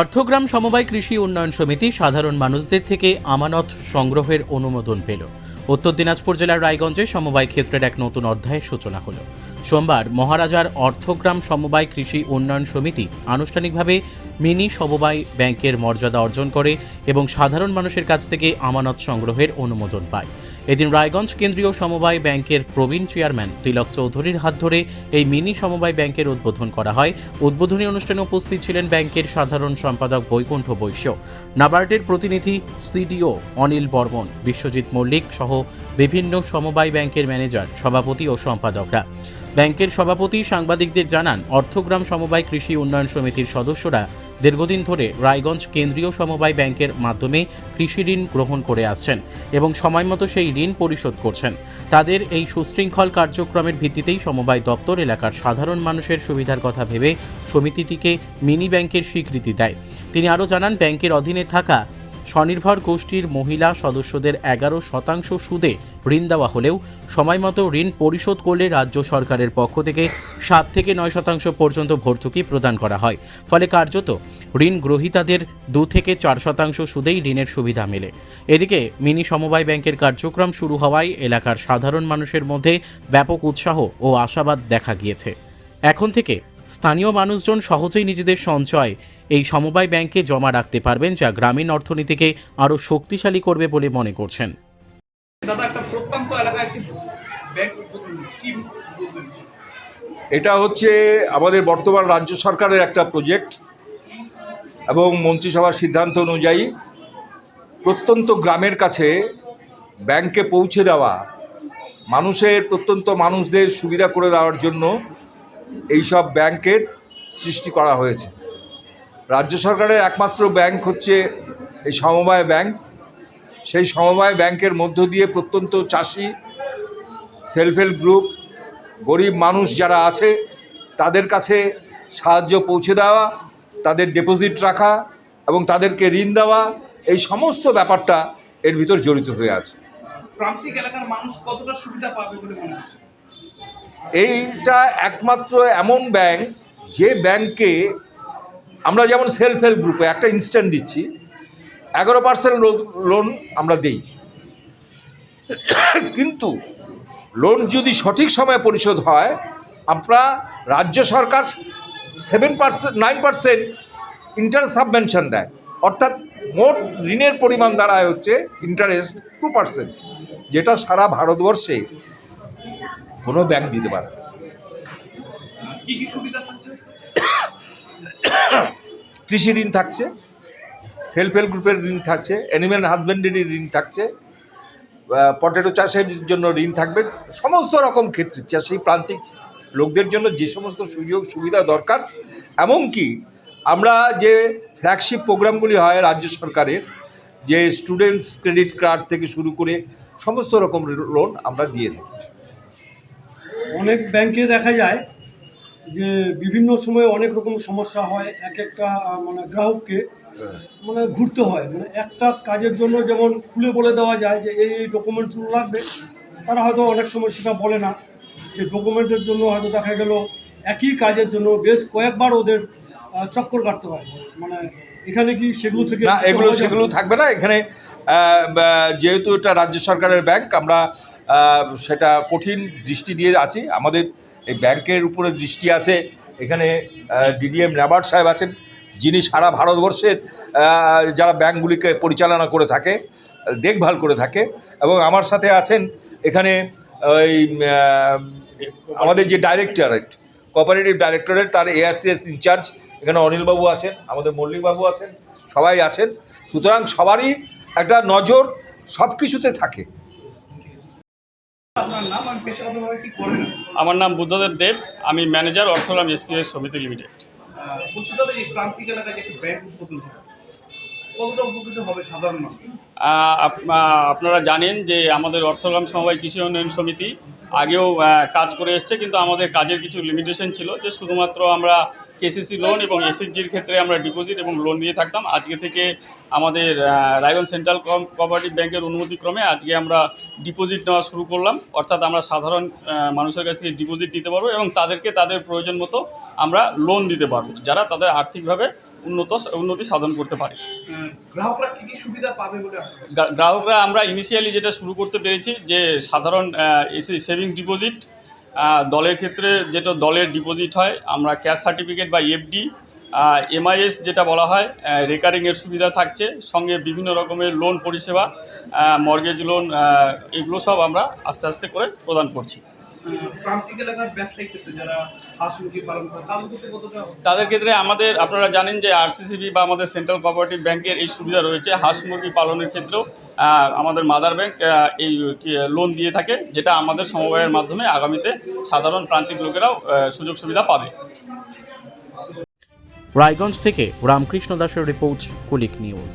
অর্থগ্রাম সমবায় কৃষি উন্নয়ন সমিতি সাধারণ মানুষদের থেকে আমানত সংগ্রহের অনুমোদন পেল। উত্তর দিনাজপুর জেলার রায়গঞ্জে সমবায় ক্ষেত্রের এক নতুন অধ্যায়ের সূচনা হলো। সোমবার মহারাজার অর্থগ্রাম সমবায় কৃষি উন্নয়ন সমিতি আনুষ্ঠানিকভাবে মিনি সমবায় ব্যাংকের মর্যাদা অর্জন করে এবং সাধারণ মানুষের কাছ থেকে আমানত সংগ্রহের অনুমোদন পায়। এদিন রায়গঞ্জ কেন্দ্রীয় সমবায় ব্যাংকের প্রবীণ চেয়ারম্যান তিলক চৌধুরীর হাত ধরে এই মিনি সমবায় ব্যাংকের উদ্বোধন করা হয়। উদ্বোধনী অনুষ্ঠানে উপস্থিত ছিলেন ব্যাংকের সাধারণ সম্পাদক বৈকুণ্ঠ বৈশ্য, নাবার্ডের প্রতিনিধি সিডিও অনিল বর্মন, বিশ্বজিৎ মল্লিক সহ বিভিন্ন সমবায় ব্যাংকের ম্যানেজার, সভাপতি ও সম্পাদকরা। ব্যাংকের সভাপতি সাংবাদিকদের জানান, অর্থগ্রাম সমবায় কৃষি উন্নয়ন সমিতির সদস্যরা দীর্ঘদিন ধরে রায়গঞ্জ কেন্দ্রীয় সমবায় ব্যাংকের মাধ্যমে কৃষি ঋণ গ্রহণ করে আসছেন এবং সময়মতো সেই ঋণ পরিশোধ করছেন। তাদের এই সুশৃঙ্খল কার্যক্রমের ভিত্তিতেই সমবায় দপ্তর এলাকার সাধারণ মানুষের সুবিধার কথা ভেবে সমিতিটিকে মিনি ব্যাংকের স্বীকৃতি দেয়। তিনি আরও জানান, ব্যাংকের অধীনে থাকা স্বনির্ভর গোষ্ঠীর মহিলা সদস্যদের 11% সুদে ঋণ দেওয়া হলেও সময়মতো ঋণ পরিশোধ করলে রাজ্য সরকারের পক্ষ থেকে 7 থেকে 9% পর্যন্ত ভর্তুকি প্রদান করা হয়। ফলে কার্যত ঋণ গ্রহীতাদের 2 থেকে 4% সুদেই ঋণের সুবিধা মেলে। এদিকে মিনি সমবায় ব্যাংকের কার্যক্রম শুরু হওয়ায় এলাকার সাধারণ মানুষের মধ্যে ব্যাপক উৎসাহ ও আশাবাদ দেখা গিয়েছে। এখন থেকে স্থানীয় মানুষজন সহজেই নিজেদের সঞ্চয় এই সমবায় ব্যাংকে জমা রাখতে পারবেন, যা গ্রামীণ অর্থনীতিকে আরও শক্তিশালী করবে বলে মনে করছেন। এটা হচ্ছে আমাদের বর্তমান রাজ্য সরকারের একটা প্রজেক্ট এবং মন্ত্রিসভার সিদ্ধান্ত অনুযায়ী প্রত্যন্ত গ্রামের কাছে ব্যাংকে পৌঁছে দেওয়া, প্রত্যন্ত মানুষদের সুবিধা করে দেওয়ার জন্য এইসব ব্যাংকের সৃষ্টি করা হয়েছে। রাজ্য সরকারের একমাত্র ব্যাংক হচ্ছে এই সমবায় ব্যাংক। সেই সমবায় ব্যাংকের মধ্য দিয়ে প্রত্যন্ত চাষি, সেলফ হেল্প গ্রুপ, গরিব মানুষ যারা আছে তাদের কাছে সাহায্য পৌঁছে দেওয়া, তাদের ডিপোজিট রাখা এবং তাদেরকে ঋণ দেওয়া, এই সমস্ত ব্যাপারটা এর ভিতর জড়িত হয়ে আছে। প্রান্তিক এলাকার মানুষ কতটা সুবিধা পাবে বলে মনে হচ্ছে? এইটা একমাত্র এমন ব্যাংক যে ব্যাংকে আমরা যেমন সেলফ হেল্প গ্রুপে একটা ইনস্ট্যান্ট দিচ্ছি, 11% লোন আমরা দিই, কিন্তু লোন যদি সঠিক সময়ে পরিশোধ হয় আমরা রাজ্য সরকার 9% ইন্টারেস্ট সাবভেনশন দেয়, অর্থাৎ মোট ঋণের পরিমাণ দাঁড়ায় হচ্ছে ইন্টারেস্ট 2%, যেটা সারা ভারতবর্ষে কোনো ব্যাংক দিতে পারে। কি কি সুবিধা থাকছে? কৃষি ঋণ থাকছে, সেলফ হেল্প গ্রুপের ঋণ থাকছে, অ্যানিম্যাল হাজবেন্ডারির ঋণ থাকছে, পটেটো চাষের জন্য ঋণ থাকবে, সমস্ত রকম ক্ষেত্রে চাষি প্রান্তিক লোকদের জন্য যে সমস্ত সুযোগ সুবিধা দরকার। এমনকি আমরা যে ফ্ল্যাগশিপ প্রোগ্রামগুলি হয় রাজ্য সরকারের, যে স্টুডেন্টস ক্রেডিট কার্ড থেকে শুরু করে সমস্ত রকম লোন আমরা দিয়ে থাকি। অনেক ব্যাংকে দেখা যায় যে বিভিন্ন সময়ে অনেক রকম সমস্যা হয়, এক একটা গ্রাহককে ঘুরতে হয়, একটা কাজের জন্য যেমন খুলে বলে দেওয়া যায় যে এই ডকুমেন্টসগুলো লাগবে, তারা হয়তো অনেক সময় সেটা বলে না। সেই ডকুমেন্টের জন্য হয়তো দেখা গেল একই কাজের জন্য বেশ কয়েকবার ওদের চক্কর কাটতে হয়। এখানে কি সেগুলো থেকে না, সেগুলো থাকবে না। এখানে যেহেতু এটা রাজ্য সরকারের ব্যাংক, আমরা সেটা কঠিন দৃষ্টি দিয়ে আছি। আমাদের এই ব্যাংকের উপরে দৃষ্টি আছে। এখানে ডিডিএম নাবার্ড সাহেব আছেন, যিনি সারা ভারতবর্ষের যারা ব্যাংকগুলিকে পরিচালনা করে থাকে, দেখভাল করে থাকে, এবং আমার সাথে আছেন এখানে ওই আমাদের যে ডাইরেক্টরেট, কোঅপারেটিভ ডাইরেক্টরেট, তার এআরসিএস ইনচার্জ এখানে অনিলবাবু আছেন, আমাদের মল্লিকবাবু আছেন, সবাই আছেন। সুতরাং সবারই একটা নজর সব কিছুতে থাকে। আপনার নাম? আমি পেশাগতভাবে কি করেন? আমার নাম বুদ্ধদেব দেব, আমি ম্যানেজার অর্থগ্রাম এসকিউএস সমিতি লিমিটেড। বলছি দাদা, এই প্রান্তিক এলাকায় যে ব্যাংক উদ্বোধন হবে, কতটা উপকৃত হবে সাধারণ মানুষ? আপনারা জানেন যে আমাদের অর্থগ্রাম সমবায় কৃষি উন্নয়ন সমিতি আগেও কাজ করে এসছে, কিন্তু আমাদের কাজের কিছু লিমিটেশন ছিল, যে শুধুমাত্র আমরা কেসিসি লোন এবং এসএইচজির ক্ষেত্রে আমরা ডিপোজিট এবং লোন দিয়ে থাকতাম। আজকে থেকে আমাদের রায়গঞ্জ সেন্ট্রাল কোঅপারেটিভ ব্যাংকের অনুমতিক্রমে আজকে আমরা ডিপোজিট নেওয়া শুরু করলাম, অর্থাৎ আমরা সাধারণ মানুষের কাছ থেকে ডিপোজিট নিতে পারবো এবং তাদেরকে তাদের প্রয়োজন মতো আমরা লোন দিতে পারবো, যারা তাদের আর্থিকভাবে উন্নতি সাধন করতে পারে। গ্রাহকরা কি কি সুবিধা পাবে বলে আশা করছেন? গ্রাহকরা আমরা ইনিশিয়ালি যেটা শুরু করতে পেরেছি যে সাধারণ সেভিংস ডিপোজিট, দলের ক্ষেত্রে যেটা দলের ডিপোজিট হয় আমরা ক্যাশ সার্টিফিকেট বা এফডি, এমআইএস যেটা বলা হয় রেকারিংয়ের সুবিধা থাকছে, সঙ্গে বিভিন্ন রকমের লোন পরিষেবা, মর্গেজ লোন, এগুলো সব আমরা আস্তে আস্তে করে প্রদান করছি। প্রান্তিক এলাকার ব্যবসায়িক ক্ষেত্রে যারা হাঁস মুরগি পালন করে তাদের ক্ষেত্রে কতটা তাদের ক্ষেত্রে আপনারা জানেন যে আরসিসিবি বা আমাদের সেন্ট্রাল কোঅপারেটিভ ব্যাংকের এই সুবিধা রয়েছে। হাঁস মুরগি পালনের ক্ষেত্রেও আমাদের মাদার ব্যাংক এই লোন দিয়ে থাকে, যেটা আমাদের সমবায়ের মাধ্যমে আগামীতে সাধারণ প্রান্তিক লোকেরাও সুযোগ সুবিধা পাবে। রায়গঞ্জ থেকে রামকৃষ্ণ দাসের রিপোর্ট, কুলিক নিউজ।